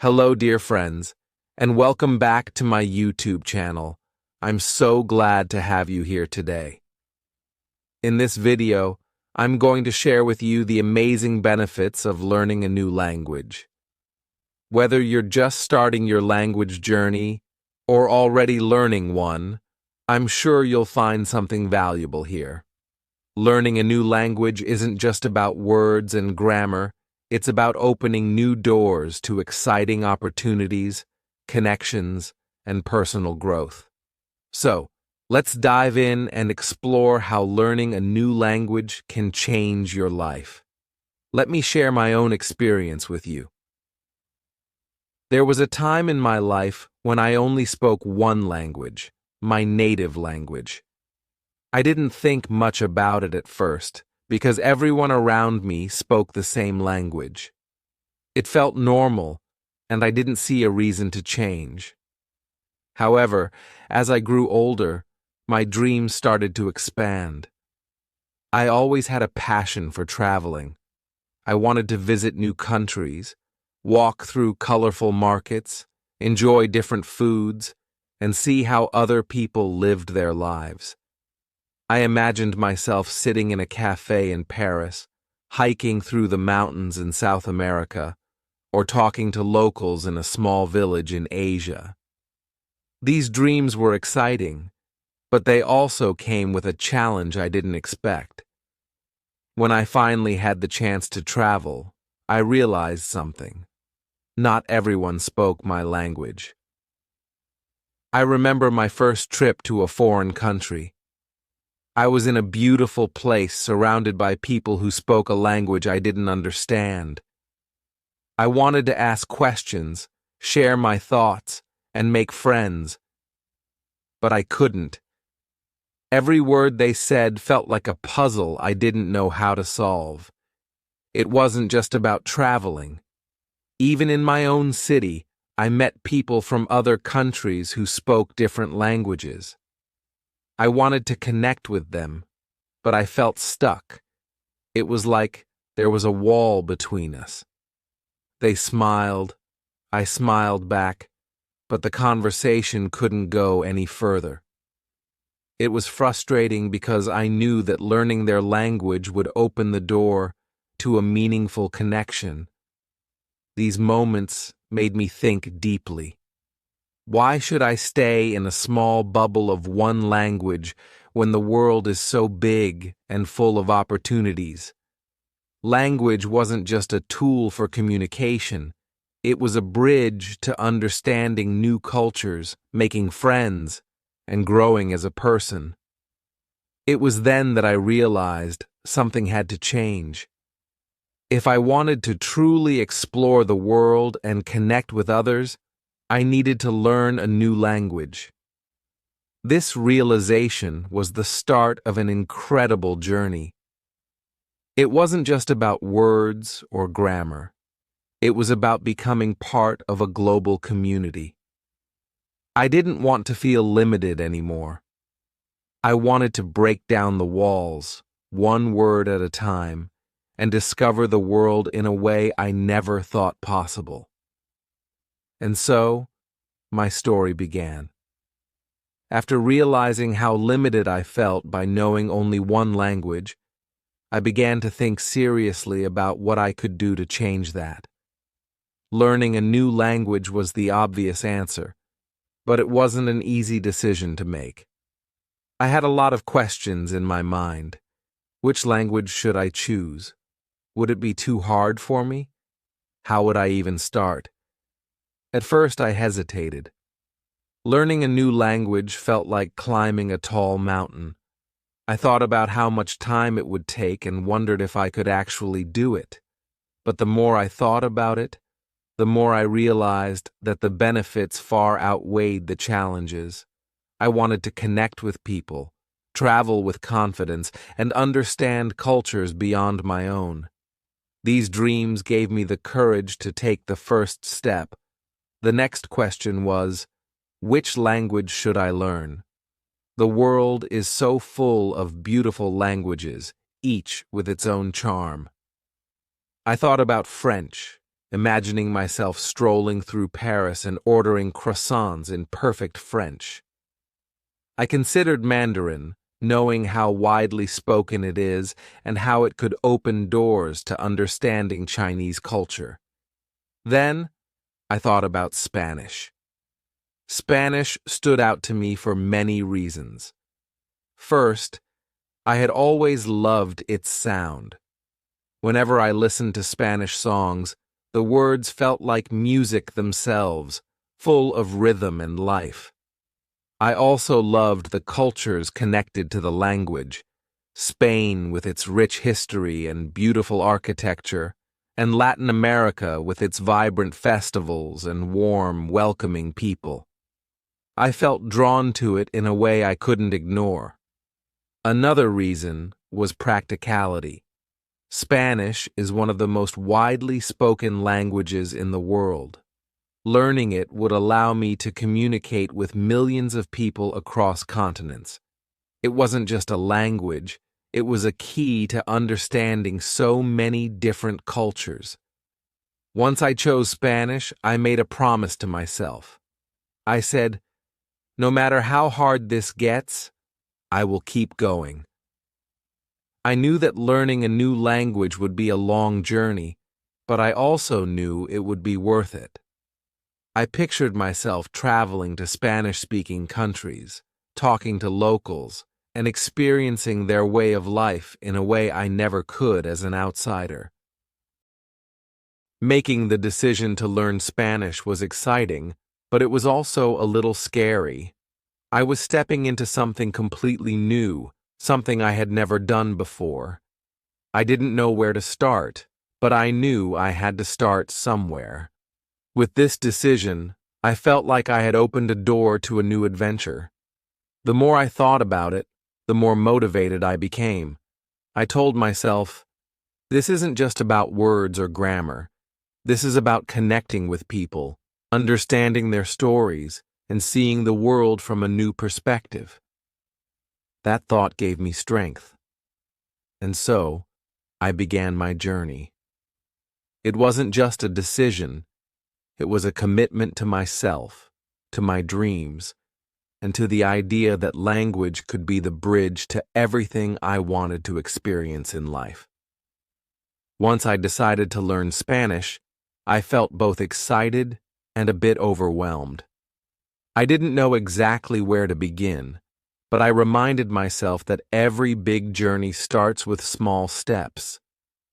Hello, dear friends, and welcome back to my YouTube channel. I'm so glad to have you here today. In this video, I'm going to share with you the amazing benefits of learning a new language. Whether you're just starting your language journey or already learning one, I'm sure you'll find something valuable here. Learning a new language isn't just about words and grammar. It's about opening new doors to exciting opportunities, connections, and personal growth. So, let's dive in and explore how learning a new language can change your life. Let me share my own experience with you. There was a time in my life when I only spoke one language, my native language. I didn't think much about it at first, because everyone around me spoke the same language. It felt normal, and I didn't see a reason to change. However, as I grew older, my dreams started to expand. I always had a passion for traveling. I wanted to visit new countries, walk through colorful markets, enjoy different foods, and see how other people lived their lives. I imagined myself sitting in a cafe in Paris, hiking through the mountains in South America, or talking to locals in a small village in Asia. These dreams were exciting, but they also came with a challenge I didn't expect. When I finally had the chance to travel, I realized something. Not everyone spoke my language. I remember my first trip to a foreign country. I was in a beautiful place surrounded by people who spoke a language I didn't understand. I wanted to ask questions, share my thoughts, and make friends. But I couldn't. Every word they said felt like a puzzle I didn't know how to solve. It wasn't just about traveling. Even in my own city, I met people from other countries who spoke different languages. I wanted to connect with them, but I felt stuck. It was like there was a wall between us. They smiled, I smiled back, but the conversation couldn't go any further. It was frustrating because I knew that learning their language would open the door to a meaningful connection. These moments made me think deeply. Why should I stay in a small bubble of one language when the world is so big and full of opportunities? Language wasn't just a tool for communication. It was a bridge to understanding new cultures, making friends, and growing as a person. It was then that I realized something had to change. If I wanted to truly explore the world and connect with others, I needed to learn a new language. This realization was the start of an incredible journey. It wasn't just about words or grammar. It was about becoming part of a global community. I didn't want to feel limited anymore. I wanted to break down the walls, one word at a time, and discover the world in a way I never thought possible. And so, my story began. After realizing how limited I felt by knowing only one language, I began to think seriously about what I could do to change that. Learning a new language was the obvious answer, but it wasn't an easy decision to make. I had a lot of questions in my mind. Which language should I choose? Would it be too hard for me? How would I even start? At first, I hesitated. Learning a new language felt like climbing a tall mountain. I thought about how much time it would take and wondered if I could actually do it. But the more I thought about it, the more I realized that the benefits far outweighed the challenges. I wanted to connect with people, travel with confidence, and understand cultures beyond my own. These dreams gave me the courage to take the first step. The next question was, which language should I learn? The world is so full of beautiful languages, each with its own charm. I thought about French, imagining myself strolling through Paris and ordering croissants in perfect French. I considered Mandarin, knowing how widely spoken it is and how it could open doors to understanding Chinese culture. Then, I thought about Spanish. Spanish stood out to me for many reasons. First, I had always loved its sound. Whenever I listened to Spanish songs, the words felt like music themselves, full of rhythm and life. I also loved the cultures connected to the language: Spain with its rich history and beautiful architecture, and Latin America with its vibrant festivals and warm, welcoming people. I felt drawn to it in a way I couldn't ignore. Another reason was practicality. Spanish is one of the most widely spoken languages in the world. Learning it would allow me to communicate with millions of people across continents. It wasn't just a language, it was a key to understanding so many different cultures. Once I chose Spanish, I made a promise to myself. I said, no matter how hard this gets, I will keep going. I knew that learning a new language would be a long journey, but I also knew it would be worth it. I pictured myself traveling to Spanish-speaking countries, talking to locals, and experiencing their way of life in a way I never could as an outsider. Making the decision to learn Spanish was exciting, but it was also a little scary. I was stepping into something completely new, something I had never done before. I didn't know where to start, but I knew I had to start somewhere. With this decision, I felt like I had opened a door to a new adventure. The more I thought about it, the more motivated I became. I told myself, this isn't just about words or grammar. This is about connecting with people, understanding their stories, and seeing the world from a new perspective. That thought gave me strength. And so, I began my journey. It wasn't just a decision. It was a commitment to myself, to my dreams, and to the idea that language could be the bridge to everything I wanted to experience in life. Once I decided to learn Spanish, I felt both excited and a bit overwhelmed. I didn't know exactly where to begin, but I reminded myself that every big journey starts with small steps.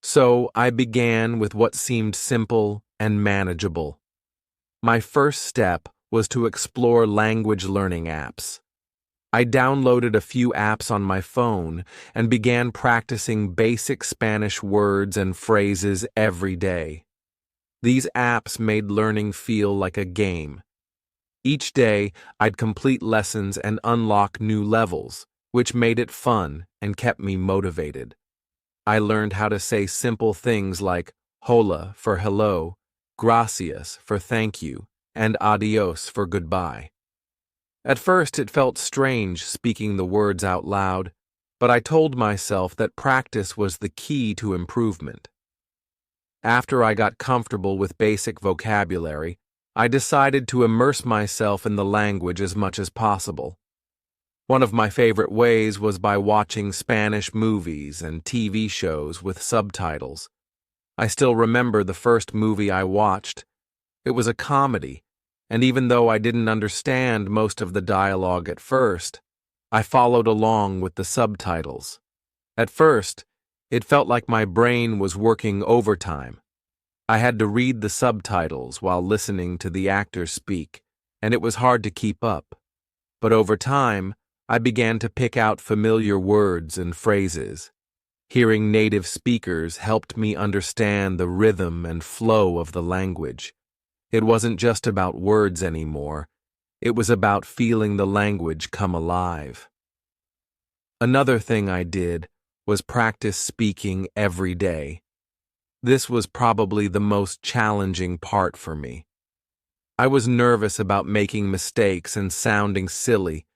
So I began with what seemed simple and manageable. My first step was to explore language learning apps. I downloaded a few apps on my phone and began practicing basic Spanish words and phrases every day. These apps made learning feel like a game. Each day, I'd complete lessons and unlock new levels, which made it fun and kept me motivated. I learned how to say simple things like hola for hello, gracias for thank you, and adios for goodbye. At first, it felt strange speaking the words out loud, but I told myself that practice was the key to improvement. After I got comfortable with basic vocabulary, I decided to immerse myself in the language as much as possible. One of my favorite ways was by watching Spanish movies and TV shows with subtitles. I still remember the first movie I watched. It was a comedy, and even though I didn't understand most of the dialogue at first, I followed along with the subtitles. At first, it felt like my brain was working overtime. I had to read the subtitles while listening to the actors speak, and it was hard to keep up. But over time, I began to pick out familiar words and phrases. Hearing native speakers helped me understand the rhythm and flow of the language. It wasn't just about words anymore. It was about feeling the language come alive. Another thing I did was practice speaking every day. This was probably the most challenging part for me. I was nervous about making mistakes and sounding silly,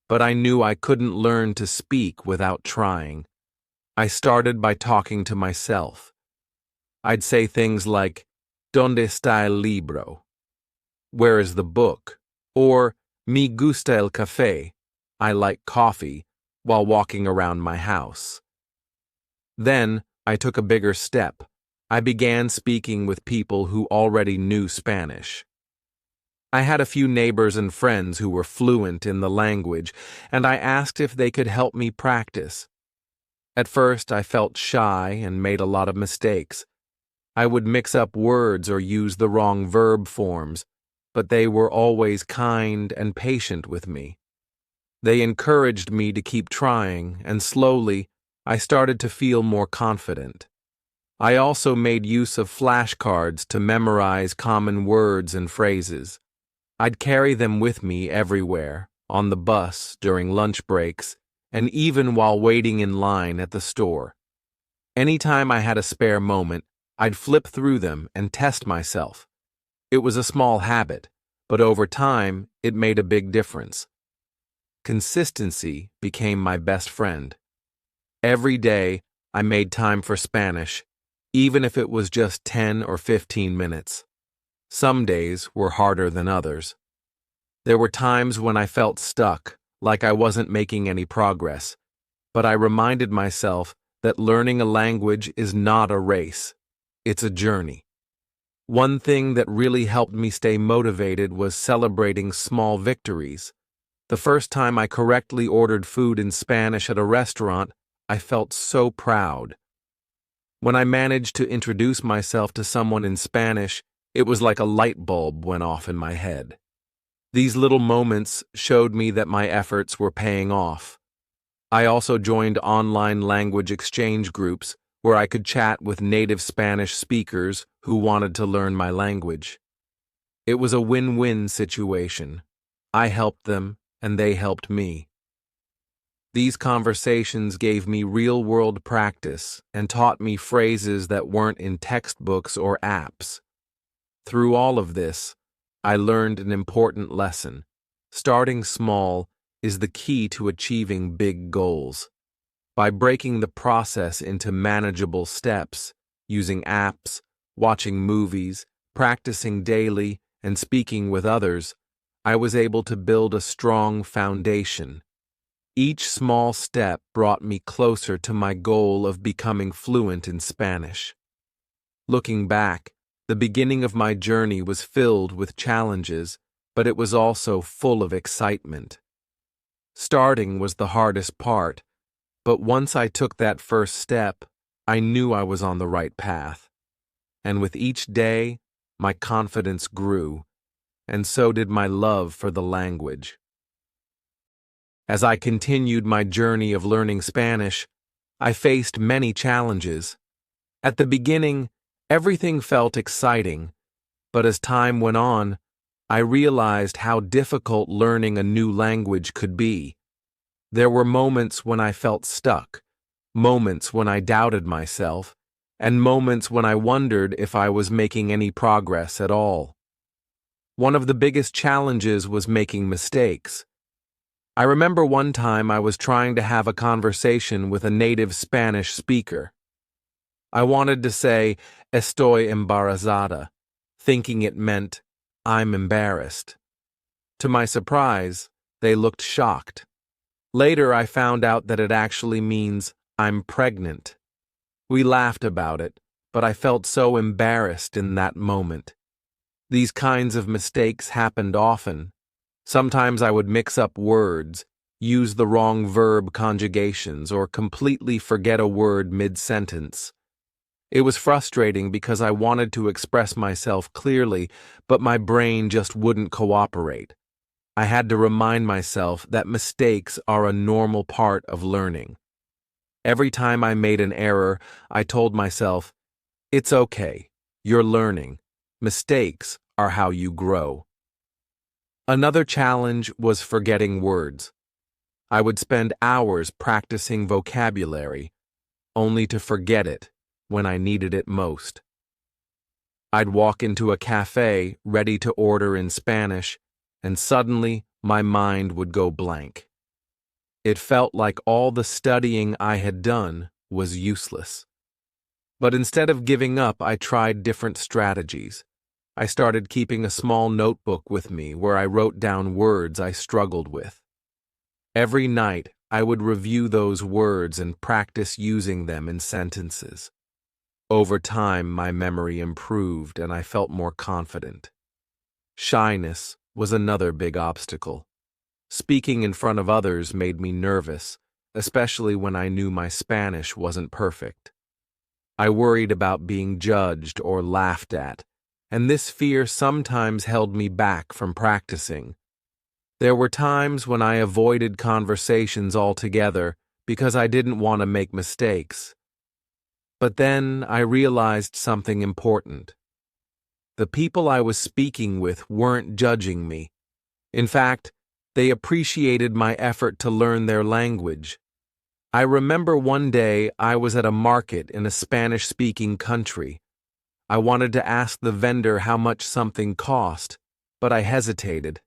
but I knew I couldn't learn to speak without trying. I started by talking to myself. I'd say things like, ¿Dónde está el libro? Where is the book? Or me gusta el café. I like coffee, while walking around my house. Then I took a bigger step. I began speaking with people who already knew Spanish. I had a few neighbors and friends who were fluent in the language, and I asked if they could help me practice. At first, I felt shy and made a lot of mistakes. I would mix up words or use the wrong verb forms, but they were always kind and patient with me. They encouraged me to keep trying, and slowly, I started to feel more confident. I also made use of flashcards to memorize common words and phrases. I'd carry them with me everywhere, on the bus, during lunch breaks, and even while waiting in line at the store. Anytime I had a spare moment, I'd flip through them and test myself. It was a small habit, but over time, it made a big difference. Consistency became my best friend. Every day, I made time for Spanish, even if it was just 10 or 15 minutes. Some days were harder than others. There were times when I felt stuck, like I wasn't making any progress, but I reminded myself that learning a language is not a race. It's a journey. One thing that really helped me stay motivated was celebrating small victories. The first time I correctly ordered food in Spanish at a restaurant, I felt so proud. When I managed to introduce myself to someone in Spanish, it was like a light bulb went off in my head. These little moments showed me that my efforts were paying off. I also joined online language exchange groups where I could chat with native Spanish speakers who wanted to learn my language. It was a win-win situation. I helped them, and they helped me. These conversations gave me real-world practice and taught me phrases that weren't in textbooks or apps. Through all of this, I learned an important lesson. Starting small is the key to achieving big goals. By breaking the process into manageable steps, using apps, watching movies, practicing daily, and speaking with others, I was able to build a strong foundation. Each small step brought me closer to my goal of becoming fluent in Spanish. Looking back, the beginning of my journey was filled with challenges, but it was also full of excitement. Starting was the hardest part, but once I took that first step, I knew I was on the right path. And with each day, my confidence grew, and so did my love for the language. As I continued my journey of learning Spanish, I faced many challenges. At the beginning, everything felt exciting, but as time went on, I realized how difficult learning a new language could be. There were moments when I felt stuck, moments when I doubted myself, and moments when I wondered if I was making any progress at all. One of the biggest challenges was making mistakes. I remember one time I was trying to have a conversation with a native Spanish speaker. I wanted to say, "Estoy embarazada," thinking it meant, "I'm embarrassed." To my surprise, they looked shocked. Later, I found out that it actually means, "I'm pregnant." We laughed about it, but I felt so embarrassed in that moment. These kinds of mistakes happened often. Sometimes I would mix up words, use the wrong verb conjugations, or completely forget a word mid-sentence. It was frustrating because I wanted to express myself clearly, but my brain just wouldn't cooperate. I had to remind myself that mistakes are a normal part of learning. Every time I made an error, I told myself, "It's okay, you're learning. Mistakes are how you grow." Another challenge was forgetting words. I would spend hours practicing vocabulary, only to forget it when I needed it most. I'd walk into a cafe ready to order in Spanish, and suddenly my mind would go blank. It felt like all the studying I had done was useless. But instead of giving up, I tried different strategies. I started keeping a small notebook with me where I wrote down words I struggled with. Every night, I would review those words and practice using them in sentences. Over time, my memory improved and I felt more confident. Shyness was another big obstacle. Speaking in front of others made me nervous, especially when I knew my Spanish wasn't perfect. I worried about being judged or laughed at, and this fear sometimes held me back from practicing. There were times when I avoided conversations altogether because I didn't want to make mistakes. But then I realized something important. The people I was speaking with weren't judging me. In fact, they appreciated my effort to learn their language. I remember one day I was at a market in a Spanish-speaking country. I wanted to ask the vendor how much something cost, but I hesitated.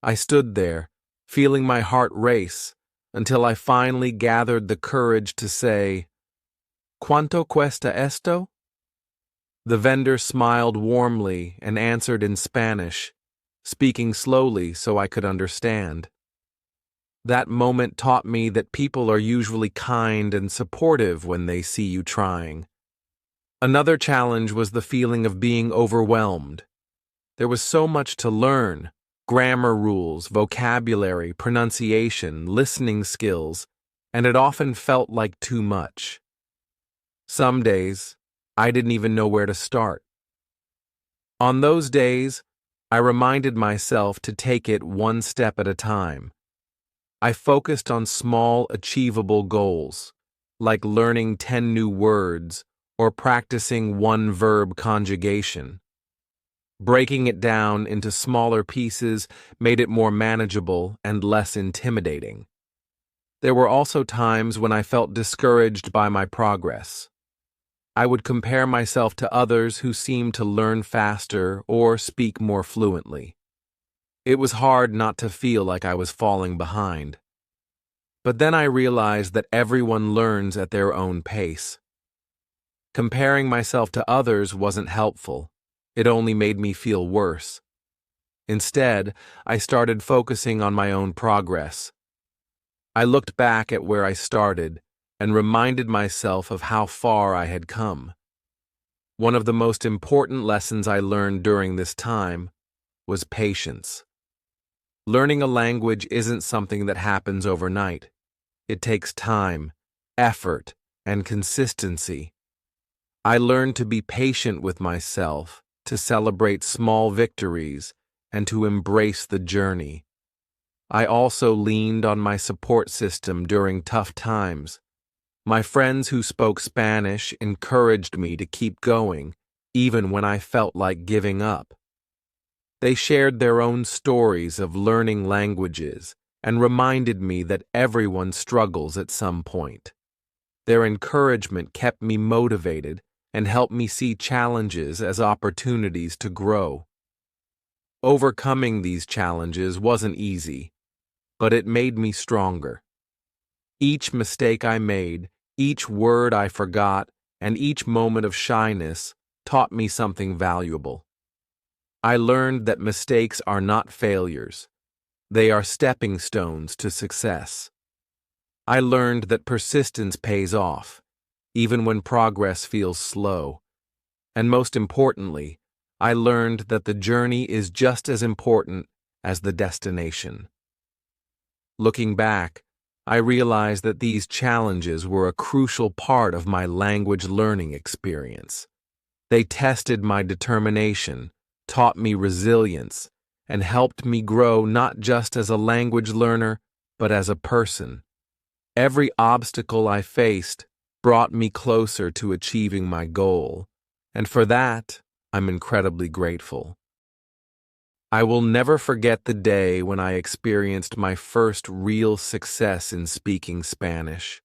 I stood there, feeling my heart race, until I finally gathered the courage to say, "¿Cuánto cuesta esto?" The vendor smiled warmly and answered in Spanish, speaking slowly so I could understand. That moment taught me that people are usually kind and supportive when they see you trying. Another challenge was the feeling of being overwhelmed. There was so much to learn: grammar rules, vocabulary, pronunciation, listening skills, and it often felt like too much. Some days, I didn't even know where to start. On those days, I reminded myself to take it one step at a time. I focused on small, achievable goals, like learning 10 new words or practicing one verb conjugation. Breaking it down into smaller pieces made it more manageable and less intimidating. There were also times when I felt discouraged by my progress. I would compare myself to others who seemed to learn faster or speak more fluently. It was hard not to feel like I was falling behind. But then I realized that everyone learns at their own pace. Comparing myself to others wasn't helpful. It only made me feel worse. Instead, I started focusing on my own progress. I looked back at where I started and reminded myself of how far I had come. One of the most important lessons I learned during this time was patience. Learning a language isn't something that happens overnight. It takes time, effort, and consistency. I learned to be patient with myself, to celebrate small victories, and to embrace the journey. I also leaned on my support system during tough times. My friends who spoke Spanish encouraged me to keep going, even when I felt like giving up. They shared their own stories of learning languages and reminded me that everyone struggles at some point. Their encouragement kept me motivated and helped me see challenges as opportunities to grow. Overcoming these challenges wasn't easy, but it made me stronger. Each mistake I made, each word I forgot, and each moment of shyness taught me something valuable. I learned that mistakes are not failures. They are stepping stones to success. I learned that persistence pays off, even when progress feels slow. And most importantly, I learned that the journey is just as important as the destination. Looking back, I realized that these challenges were a crucial part of my language learning experience. They tested my determination, taught me resilience, and helped me grow not just as a language learner, but as a person. Every obstacle I faced brought me closer to achieving my goal, and for that, I'm incredibly grateful. I will never forget the day when I experienced my first real success in speaking Spanish.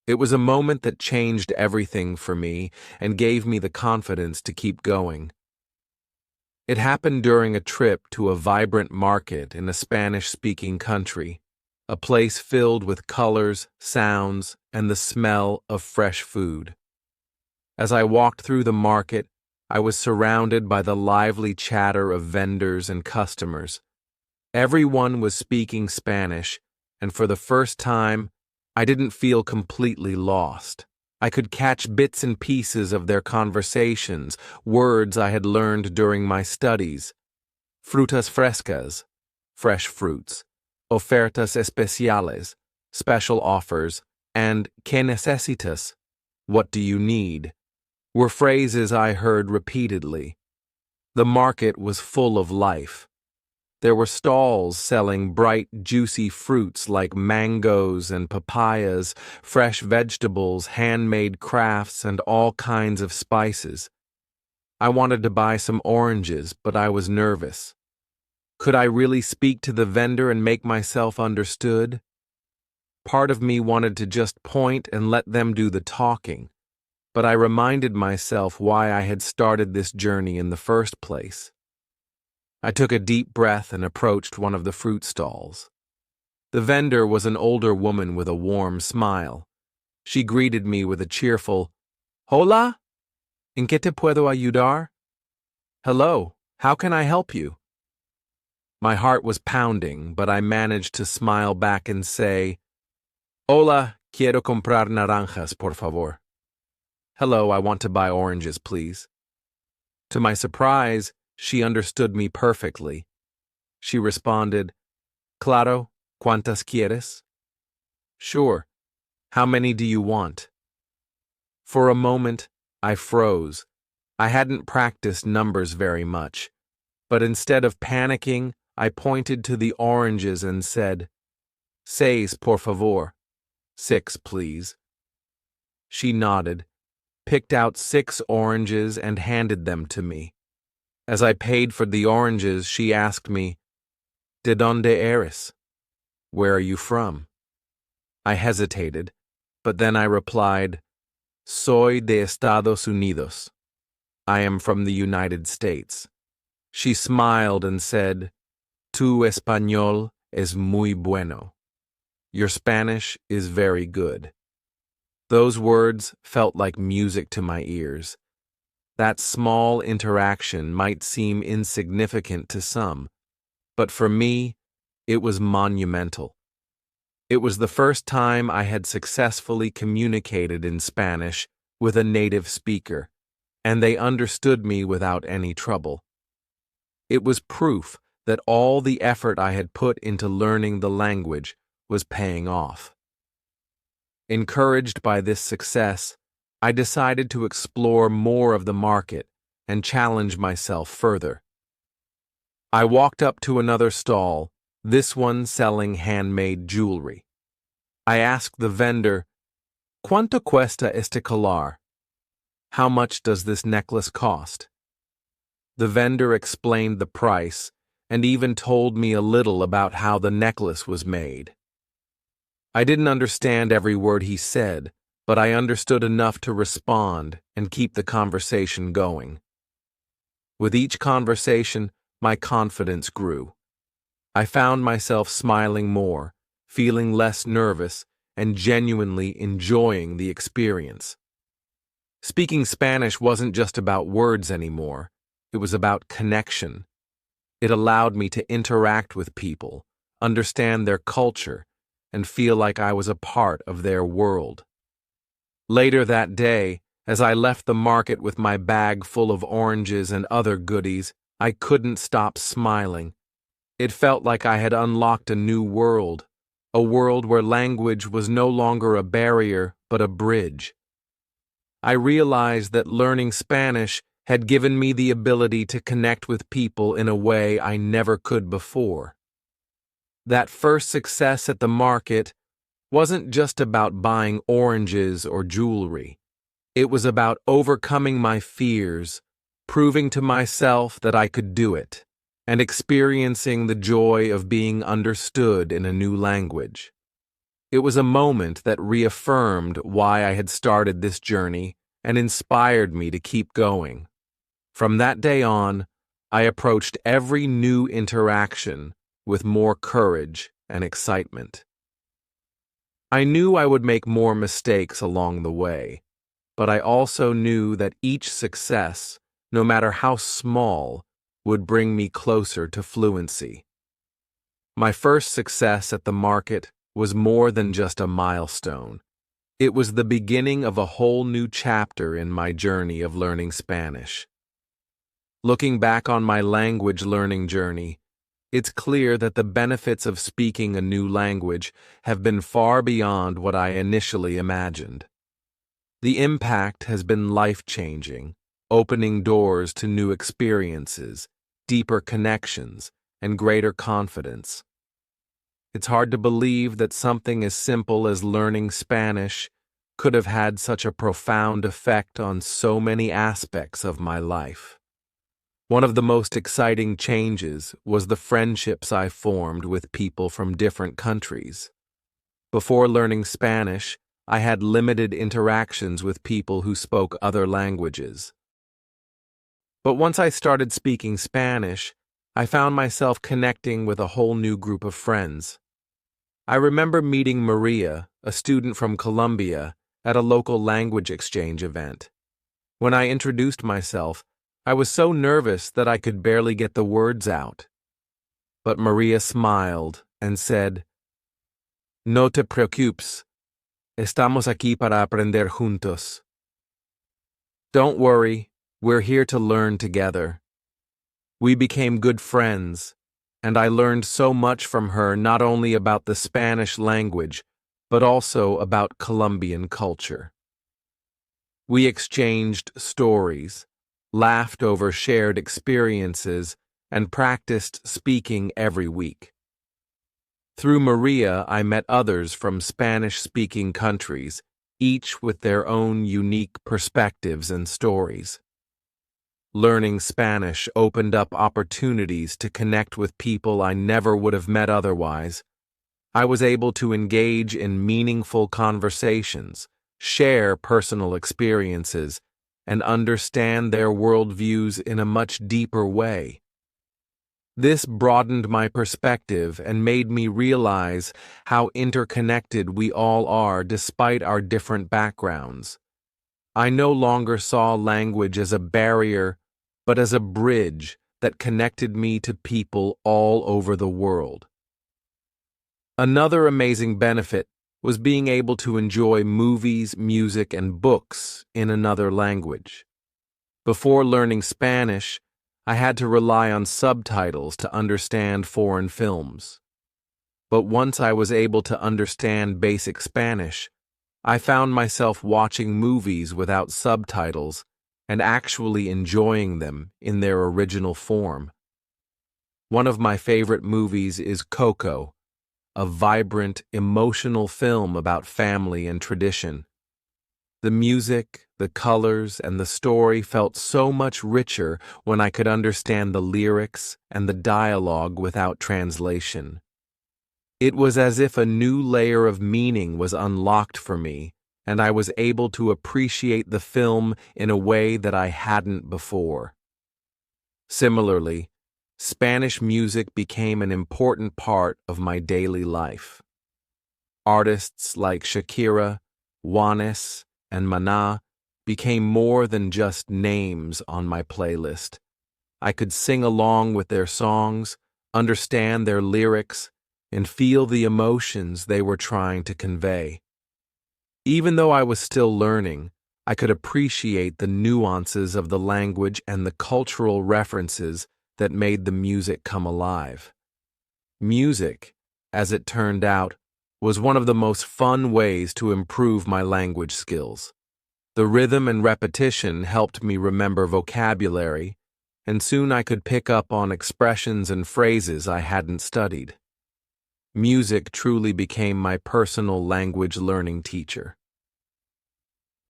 It was a moment that changed everything for me and gave me the confidence to keep going. It happened during a trip to a vibrant market in a Spanish-speaking country, a place filled with colors, sounds, and the smell of fresh food. As I walked through the market, I was surrounded by the lively chatter of vendors and customers. Everyone was speaking Spanish, and for the first time, I didn't feel completely lost. I could catch bits and pieces of their conversations, words I had learned during my studies. Frutas frescas, fresh fruits, ofertas especiales, special offers, and ¿qué necesitas? What do you need? Were phrases I heard repeatedly. The market was full of life. There were stalls selling bright, juicy fruits like mangoes and papayas, fresh vegetables, handmade crafts, and all kinds of spices. I wanted to buy some oranges, but I was nervous. Could I really speak to the vendor and make myself understood? Part of me wanted to just point and let them do the talking, but I reminded myself why I had started this journey in the first place. I took a deep breath and approached one of the fruit stalls. The vendor was an older woman with a warm smile. She greeted me with a cheerful, "Hola, ¿en qué te puedo ayudar?" "Hello, how can I help you?" My heart was pounding, but I managed to smile back and say, "Hola, quiero comprar naranjas, por favor." "Hello, I want to buy oranges, please." To my surprise, she understood me perfectly. She responded, "Claro, ¿cuántas quieres?" "Sure. How many do you want?" For a moment, I froze. I hadn't practiced numbers very much, but instead of panicking, I pointed to the oranges and said, "Seis, por favor." 6, please. She nodded, picked out 6 oranges, and handed them to me. As I paid for the oranges, she asked me, "¿De dónde eres?" Where are you from? I hesitated, but then I replied, "Soy de Estados Unidos." I am from the United States. She smiled and said, "Tu español es muy bueno." Your Spanish is very good. Those words felt like music to my ears. That small interaction might seem insignificant to some, but for me, it was monumental. It was the first time I had successfully communicated in Spanish with a native speaker, and they understood me without any trouble. It was proof that all the effort I had put into learning the language was paying off. Encouraged by this success, I decided to explore more of the market and challenge myself further. I walked up to another stall, this one selling handmade jewelry. I asked the vendor, "¿Cuánto cuesta este collar?" How much does this necklace cost? The vendor explained the price and even told me a little about how the necklace was made. I didn't understand every word he said, but I understood enough to respond and keep the conversation going. With each conversation, my confidence grew. I found myself smiling more, feeling less nervous, and genuinely enjoying the experience. Speaking Spanish wasn't just about words anymore. It was about connection. It allowed me to interact with people, understand their culture, and feel like I was a part of their world. Later that day, as I left the market with my bag full of oranges and other goodies, I couldn't stop smiling. It felt like I had unlocked a new world, a world where language was no longer a barrier, but a bridge. I realized that learning Spanish had given me the ability to connect with people in a way I never could before. That first success at the market wasn't just about buying oranges or jewelry. It was about overcoming my fears, proving to myself that I could do it, and experiencing the joy of being understood in a new language. It was a moment that reaffirmed why I had started this journey and inspired me to keep going. From that day on, I approached every new interaction with more courage and excitement. I knew I would make more mistakes along the way. but I also knew that each success, no matter how small, would bring me closer to fluency. My first success at the market was more than just a milestone. It was the beginning of a whole new chapter in my journey of learning Spanish. Looking back on my language learning journey, it's clear that the benefits of speaking a new language have been far beyond what I initially imagined. The impact has been life-changing, opening doors to new experiences, deeper connections, and greater confidence. It's hard to believe that something as simple as learning Spanish could have had such a profound effect on so many aspects of my life. One of the most exciting changes was the friendships I formed with people from different countries. Before learning Spanish, I had limited interactions with people who spoke other languages. But once I started speaking Spanish, I found myself connecting with a whole new group of friends. I remember meeting Maria, a student from Colombia, at a local language exchange event. When I introduced myself, I was so nervous that I could barely get the words out. But Maria smiled and said, "No te preocupes. Estamos aquí para aprender juntos." Don't worry, we're here to learn together. We became good friends, and I learned so much from her, not only about the Spanish language, but also about Colombian culture. We exchanged stories, laughed over shared experiences, and practiced speaking every week. Through Maria, I met others from Spanish-speaking countries, each with their own unique perspectives and stories. Learning Spanish opened up opportunities to connect with people I never would have met otherwise. I was able to engage in meaningful conversations, share personal experiences, and understand their worldviews in a much deeper way. This broadened my perspective and made me realize how interconnected we all are despite our different backgrounds. I no longer saw language as a barrier, but as a bridge that connected me to people all over the world. Another amazing benefit was being able to enjoy movies, music, and books in another language. Before learning Spanish, I had to rely on subtitles to understand foreign films. But once I was able to understand basic Spanish, I found myself watching movies without subtitles and actually enjoying them in their original form. One of my favorite movies is Coco, a vibrant, emotional film about family and tradition. The music, the colors, and the story felt so much richer when I could understand the lyrics and the dialogue without translation. It was as if a new layer of meaning was unlocked for me, and I was able to appreciate the film in a way that I hadn't before. Similarly, Spanish music became an important part of my daily life. Artists like Shakira, Juanes, and Maná became more than just names on my playlist. I could sing along with their songs, understand their lyrics, and feel the emotions they were trying to convey. Even though I was still learning, I could appreciate the nuances of the language and the cultural references that made the music come alive. Music, as it turned out, was one of the most fun ways to improve my language skills. The rhythm and repetition helped me remember vocabulary, and soon I could pick up on expressions and phrases I hadn't studied. Music truly became my personal language learning teacher.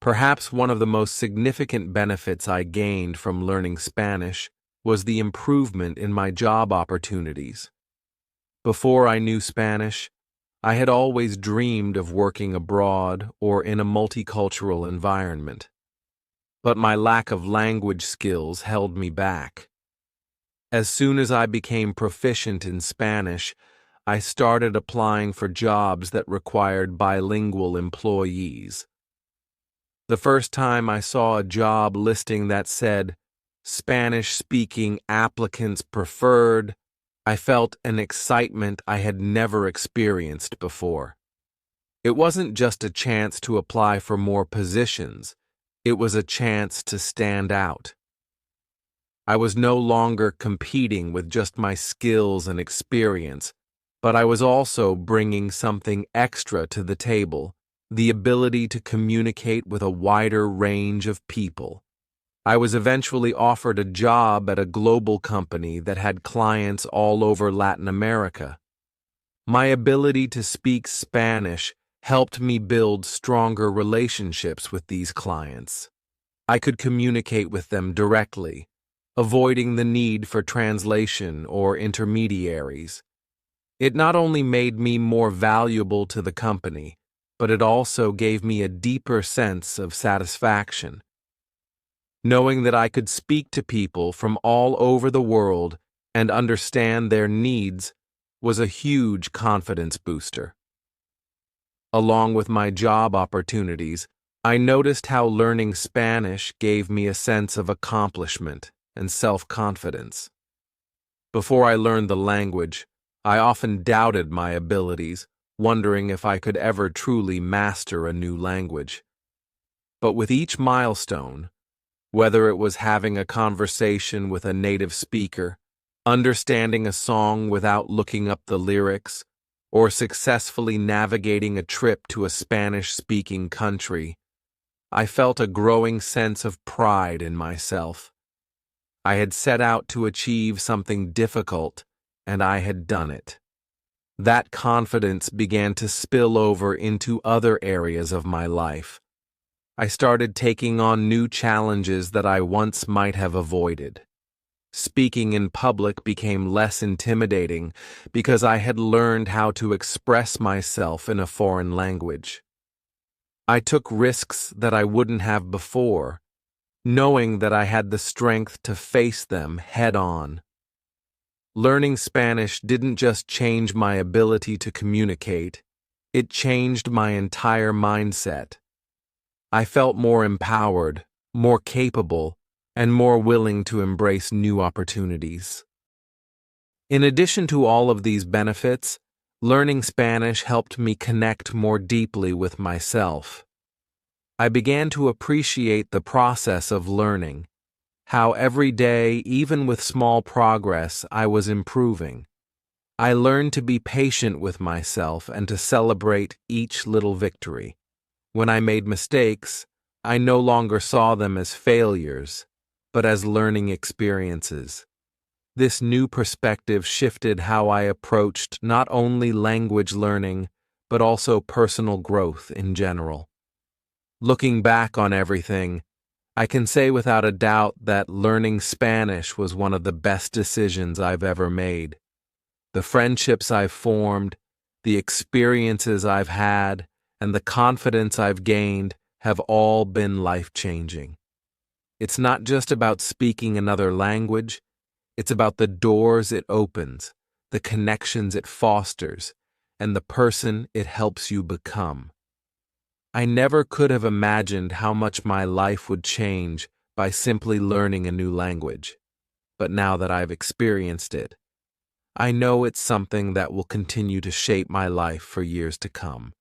Perhaps one of the most significant benefits I gained from learning Spanish was the improvement in my job opportunities. Before I knew Spanish, I had always dreamed of working abroad or in a multicultural environment. But my lack of language skills held me back. As soon as I became proficient in Spanish, I started applying for jobs that required bilingual employees. The first time I saw a job listing that said, Spanish-speaking applicants preferred, I felt an excitement I had never experienced before. It wasn't just a chance to apply for more positions, it was a chance to stand out. I was no longer competing with just my skills and experience, but I was also bringing something extra to the table, the ability to communicate with a wider range of people. I was eventually offered a job at a global company that had clients all over Latin America. My ability to speak Spanish helped me build stronger relationships with these clients. I could communicate with them directly, avoiding the need for translation or intermediaries. It not only made me more valuable to the company, but it also gave me a deeper sense of satisfaction. Knowing that I could speak to people from all over the world and understand their needs was a huge confidence booster. Along with my job opportunities, I noticed how learning Spanish gave me a sense of accomplishment and self-confidence. Before I learned the language, I often doubted my abilities, wondering if I could ever truly master a new language. But with each milestone, whether it was having a conversation with a native speaker, understanding a song without looking up the lyrics, or successfully navigating a trip to a Spanish-speaking country, I felt a growing sense of pride in myself. I had set out to achieve something difficult, and I had done it. That confidence began to spill over into other areas of my life. I started taking on new challenges that I once might have avoided. Speaking in public became less intimidating because I had learned how to express myself in a foreign language. I took risks that I wouldn't have before, knowing that I had the strength to face them head on. Learning Spanish didn't just change my ability to communicate, it changed my entire mindset. I felt more empowered, more capable, and more willing to embrace new opportunities. In addition to all of these benefits, learning Spanish helped me connect more deeply with myself. I began to appreciate the process of learning, how every day, even with small progress, I was improving. I learned to be patient with myself and to celebrate each little victory. When I made mistakes, I no longer saw them as failures, but as learning experiences. This new perspective shifted how I approached not only language learning, but also personal growth in general. Looking back on everything, I can say without a doubt that learning Spanish was one of the best decisions I've ever made. The friendships I've formed, the experiences I've had, and the confidence I've gained have all been life-changing. It's not just about speaking another language, it's about the doors it opens, the connections it fosters, and the person it helps you become. I never could have imagined how much my life would change by simply learning a new language. But now that I've experienced it, I know it's something that will continue to shape my life for years to come.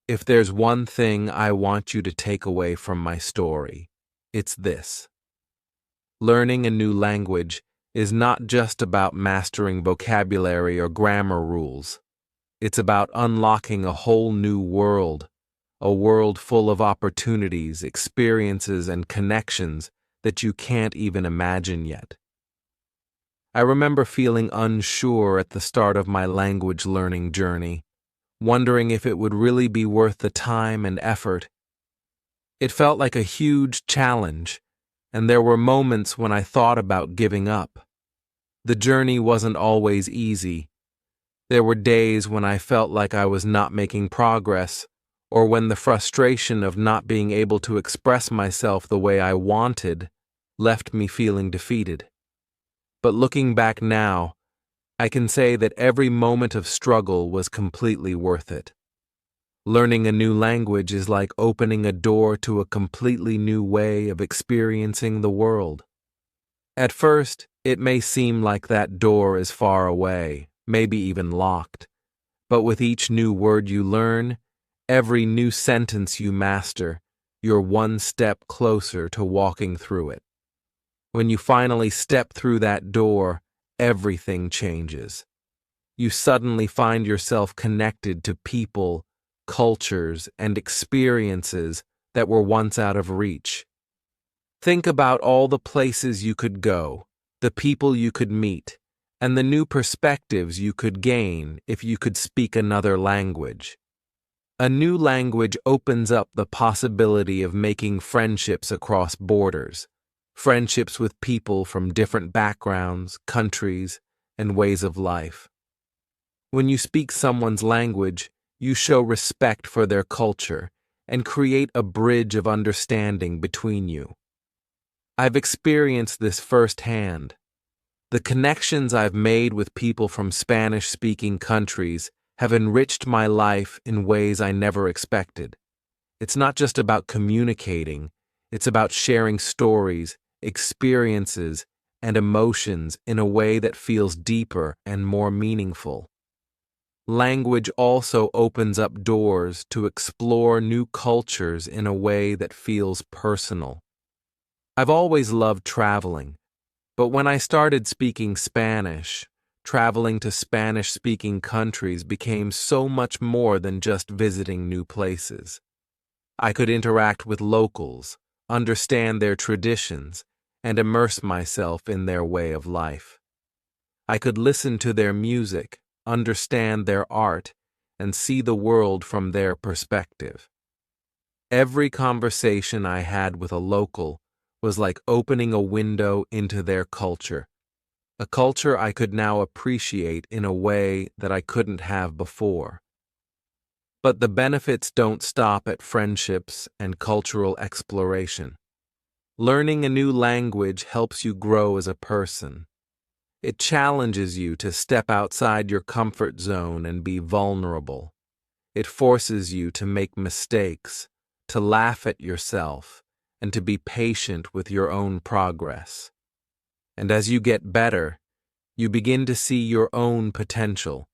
If there's one thing I want you to take away from my story, it's this. Learning a new language is not just about mastering vocabulary or grammar rules. It's about unlocking a whole new world, a world full of opportunities, experiences, and connections that you can't even imagine yet. I remember feeling unsure at the start of my language learning journey, wondering if it would really be worth the time and effort. It felt like a huge challenge, and there were moments when I thought about giving up. The journey wasn't always easy. There were days when I felt like I was not making progress, or when the frustration of not being able to express myself the way I wanted left me feeling defeated. But looking back now, I can say that every moment of struggle was completely worth it. Learning a new language is like opening a door to a completely new way of experiencing the world. At first, it may seem like that door is far away, maybe even locked. But with each new word you learn, every new sentence you master, you're one step closer to walking through it. When you finally step through that door, everything changes. You suddenly find yourself connected to people, cultures, and experiences that were once out of reach. Think about all the places you could go, the people you could meet, and the new perspectives you could gain if you could speak another language. A new language opens up the possibility of making friendships across borders, friendships with people from different backgrounds, countries, and ways of life. When you speak someone's language, you show respect for their culture and create a bridge of understanding between you. I've experienced this firsthand. The connections I've made with people from Spanish-speaking countries have enriched my life in ways I never expected. It's not just about communicating, it's about sharing stories, experiences, and emotions in a way that feels deeper and more meaningful. Language also opens up doors to explore new cultures in a way that feels personal. I've always loved traveling, but when I started speaking Spanish, traveling to Spanish-speaking countries became so much more than just visiting new places. I could interact with locals, understand their traditions, and immerse myself in their way of life. I could listen to their music, understand their art, and see the world from their perspective. Every conversation I had with a local was like opening a window into their culture, a culture I could now appreciate in a way that I couldn't have before. But the benefits don't stop at friendships and cultural exploration. Learning a new language helps you grow as a person. It challenges you to step outside your comfort zone and be vulnerable. It forces you to make mistakes, to laugh at yourself, and to be patient with your own progress. And as you get better, you begin to see your own potential.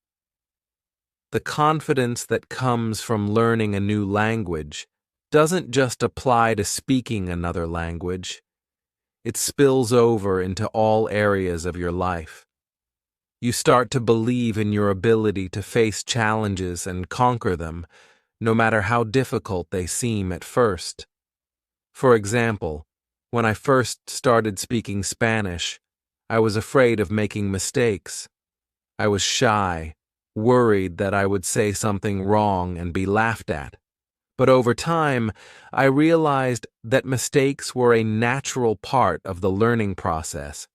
The confidence that comes from learning a new language doesn't just apply to speaking another language. It spills over into all areas of your life. You start to believe in your ability to face challenges and conquer them, no matter how difficult they seem at first. For example, when I first started speaking Spanish, I was afraid of making mistakes. I was shy, worried that I would say something wrong and be laughed at. But over time, I realized that mistakes were a natural part of the learning process.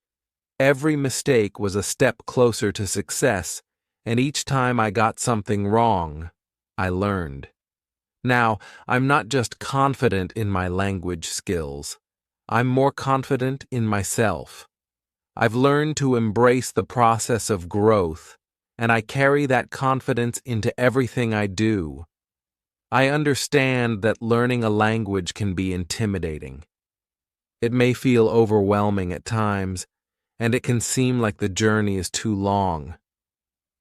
Every mistake was a step closer to success, and each time I got something wrong, I learned. Now, I'm not just confident in my language skills. I'm more confident in myself. I've learned to embrace the process of growth, and I carry that confidence into everything I do. I understand that learning a language can be intimidating. It may feel overwhelming at times, and it can seem like the journey is too long.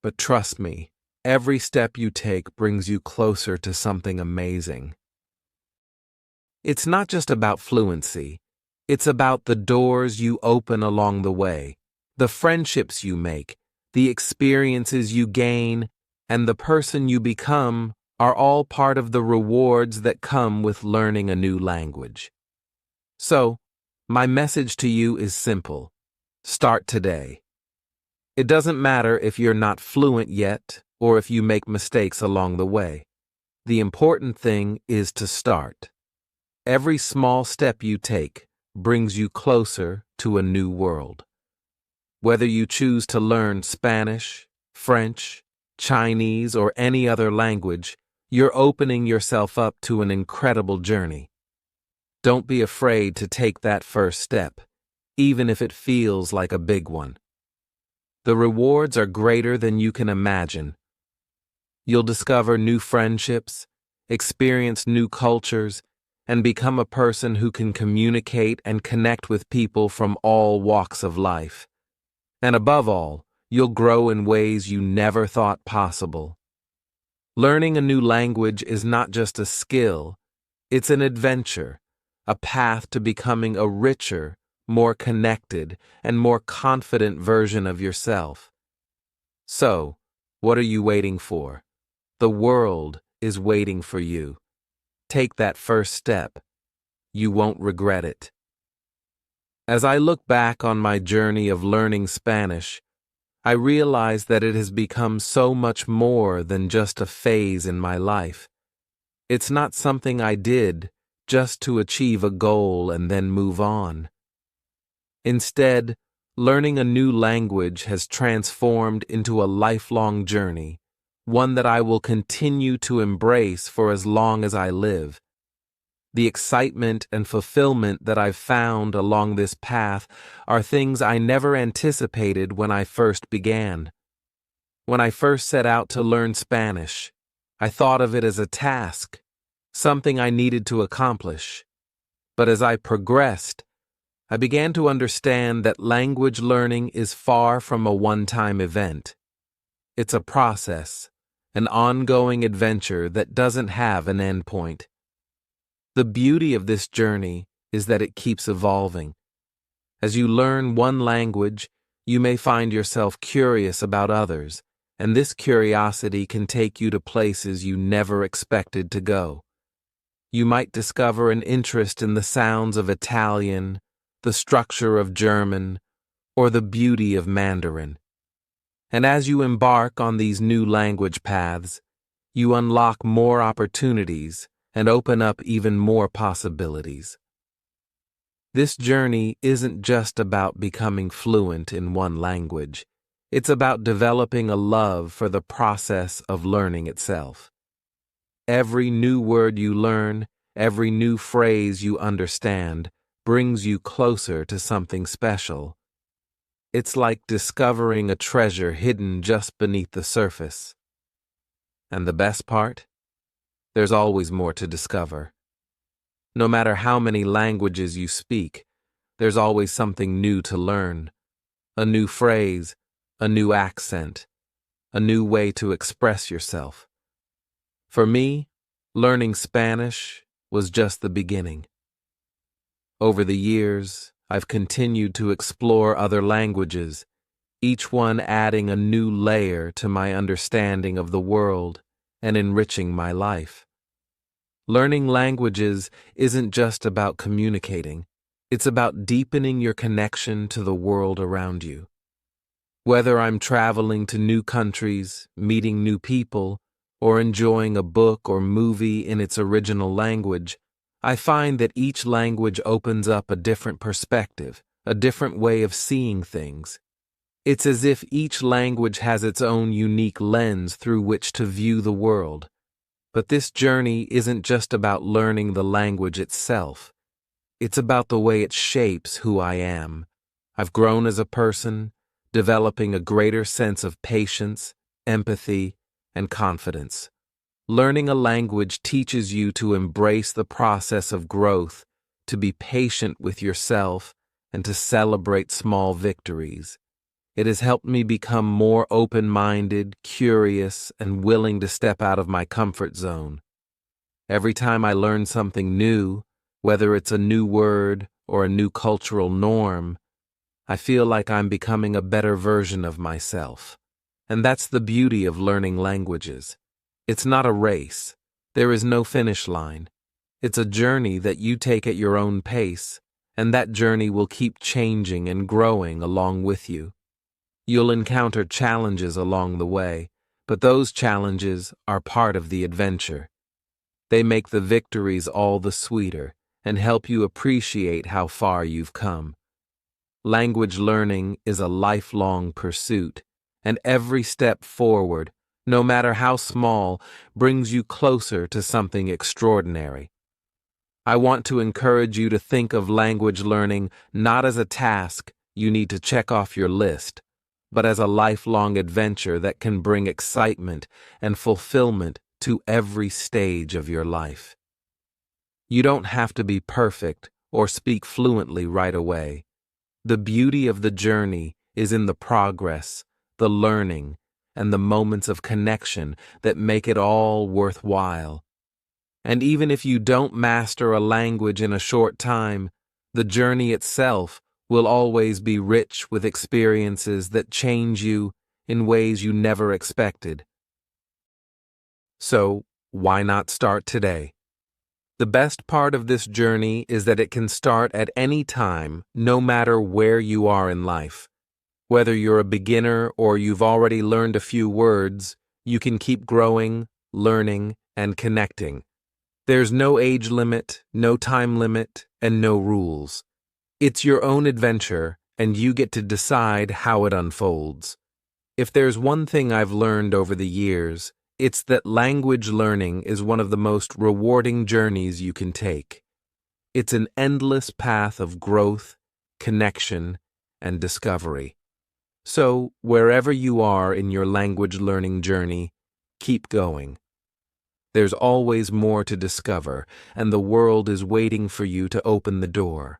But trust me, every step you take brings you closer to something amazing. It's not just about fluency. It's about the doors you open along the way, the friendships you make, the experiences you gain, and the person you become are all part of the rewards that come with learning a new language. So, my message to you is simple. Start today. It doesn't matter if you're not fluent yet or if you make mistakes along the way. The important thing is to start. Every small step you take brings you closer to a new world. Whether you choose to learn Spanish, French, Chinese, or any other language, you're opening yourself up to an incredible journey. Don't be afraid to take that first step, even if it feels like a big one. The rewards are greater than you can imagine. You'll discover new friendships, experience new cultures, and become a person who can communicate and connect with people from all walks of life. And above all, you'll grow in ways you never thought possible. Learning a new language is not just a skill, it's an adventure, a path to becoming a richer, more connected, and more confident version of yourself. So, what are you waiting for? The world is waiting for you. Take that first step. You won't regret it. As I look back on my journey of learning Spanish, I realize that it has become so much more than just a phase in my life. It's not something I did just to achieve a goal and then move on. Instead, learning a new language has transformed into a lifelong journey, one that I will continue to embrace for as long as I live. The excitement and fulfillment that I've found along this path are things I never anticipated when I first began. When I first set out to learn Spanish, I thought of it as a task, something I needed to accomplish. But as I progressed, I began to understand that language learning is far from a one-time event. It's a process, an ongoing adventure that doesn't have an endpoint. The beauty of this journey is that it keeps evolving. As you learn one language, you may find yourself curious about others, and this curiosity can take you to places you never expected to go. You might discover an interest in the sounds of Italian, the structure of German, or the beauty of Mandarin. And as you embark on these new language paths, you unlock more opportunities and open up even more possibilities. This journey isn't just about becoming fluent in one language. It's about developing a love for the process of learning itself. Every new word you learn, every new phrase you understand, brings you closer to something special. It's like discovering a treasure hidden just beneath the surface. And the best part? There's always more to discover. No matter how many languages you speak, there's always something new to learn. A new phrase, a new accent, a new way to express yourself. For me, learning Spanish was just the beginning. Over the years, I've continued to explore other languages, each one adding a new layer to my understanding of the world and enriching my life. Learning languages isn't just about communicating, it's about deepening your connection to the world around you. Whether I'm traveling to new countries, meeting new people, or enjoying a book or movie in its original language, I find that each language opens up a different perspective, a different way of seeing things. It's as if each language has its own unique lens through which to view the world. But this journey isn't just about learning the language itself. It's about the way it shapes who I am. I've grown as a person, developing a greater sense of patience, empathy, and confidence. Learning a language teaches you to embrace the process of growth, to be patient with yourself, and to celebrate small victories. It has helped me become more open-minded, curious, and willing to step out of my comfort zone. Every time I learn something new, whether it's a new word or a new cultural norm, I feel like I'm becoming a better version of myself. And that's the beauty of learning languages. It's not a race. There is no finish line. It's a journey that you take at your own pace, and that journey will keep changing and growing along with you. You'll encounter challenges along the way, but those challenges are part of the adventure. They make the victories all the sweeter and help you appreciate how far you've come. Language learning is a lifelong pursuit, and every step forward, no matter how small, brings you closer to something extraordinary. I want to encourage you to think of language learning not as a task you need to check off your list, but as a lifelong adventure that can bring excitement and fulfillment to every stage of your life. You don't have to be perfect or speak fluently right away. The beauty of the journey is in the progress, the learning, and the moments of connection that make it all worthwhile. And even if you don't master a language in a short time, the journey itself will always be rich with experiences that change you in ways you never expected. So, why not start today? The best part of this journey is that it can start at any time, no matter where you are in life. Whether you're a beginner or you've already learned a few words, you can keep growing, learning, and connecting. There's no age limit, no time limit, and no rules. It's your own adventure, and you get to decide how it unfolds. If there's one thing I've learned over the years, it's that language learning is one of the most rewarding journeys you can take. It's an endless path of growth, connection, and discovery. So, wherever you are in your language learning journey, keep going. There's always more to discover, and the world is waiting for you to open the door.